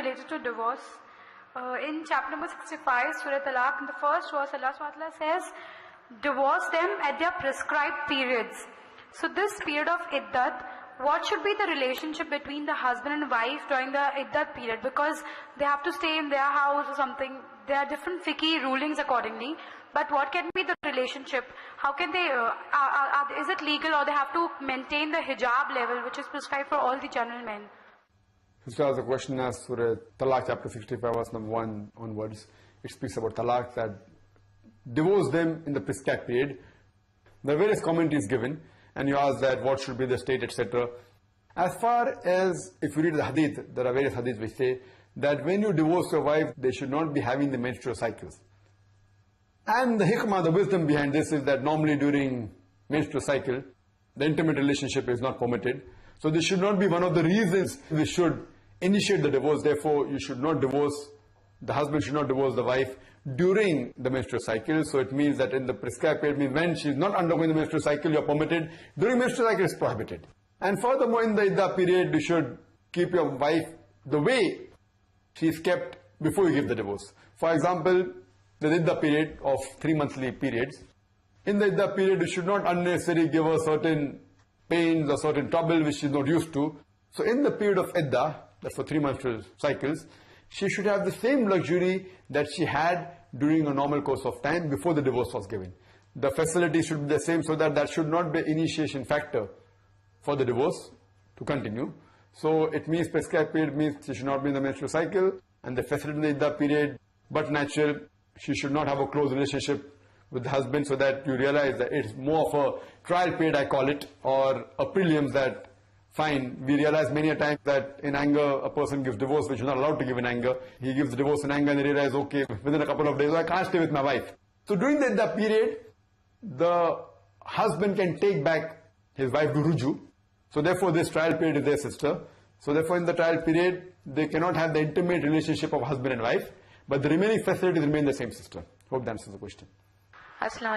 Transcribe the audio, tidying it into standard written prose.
related to divorce. In chapter number 65, Surah Talaq, in the first verse, Allah SWT says, divorce them at their prescribed periods. So this period of iddat, what should be the relationship between the husband and wife during the iddat period? Because they have to stay in their house or something. There are different fiqh rulings accordingly. But what can be the relationship? How can they, is it legal, or they have to maintain the hijab level which is prescribed for all the general men? Sister has a question as Surah Talaq chapter 65 verse number 1 onwards. It speaks about talaq, that divorce them in the prescribed period. There are various commentaries given, and you ask that what should be the state, etc. As far as, if you read the hadith, there are various hadiths which say that when you divorce your wife, they should not be having the menstrual cycles. And the hikmah, the wisdom behind this is that normally during menstrual cycle, the intimate relationship is not permitted. So this should not be one of the reasons we should initiate the divorce. Therefore, you should not divorce, the husband should not divorce the wife during the menstrual cycle. So it means that in the prescribed period, means when she is not undergoing the menstrual cycle, you are permitted. During menstrual cycle, it is prohibited. And furthermore, in the iddah period, you should keep your wife the way she is kept before you give the divorce. For example, the iddah period of 3 monthly periods. In the iddah period, you should not unnecessarily give her certain pains or certain trouble which she is not used to. So in the period of iddah, that's for 3 menstrual cycles, she should have the same luxury that she had during a normal course of time before the divorce was given. The facility should be the same, so that should not be an initiation factor for the divorce to continue. So it means prescribed period means she should not be in the menstrual cycle, and the facility in the iddah period, but natural, she should not have a close relationship with the husband, so that you realize that it's more of a trial period, I call it, or a prelims, that fine, we realize many a time that in anger a person gives divorce which is not allowed to give in anger. He gives the divorce in anger and he realizes, okay, within a couple of days I can't stay with my wife. So during the period, the husband can take back his wife to ruju. So therefore this trial period is their sister. So therefore in the trial period, they cannot have the intimate relationship of husband and wife, but the remaining facilities remain the same sister. Hope that answers the question. Aslan.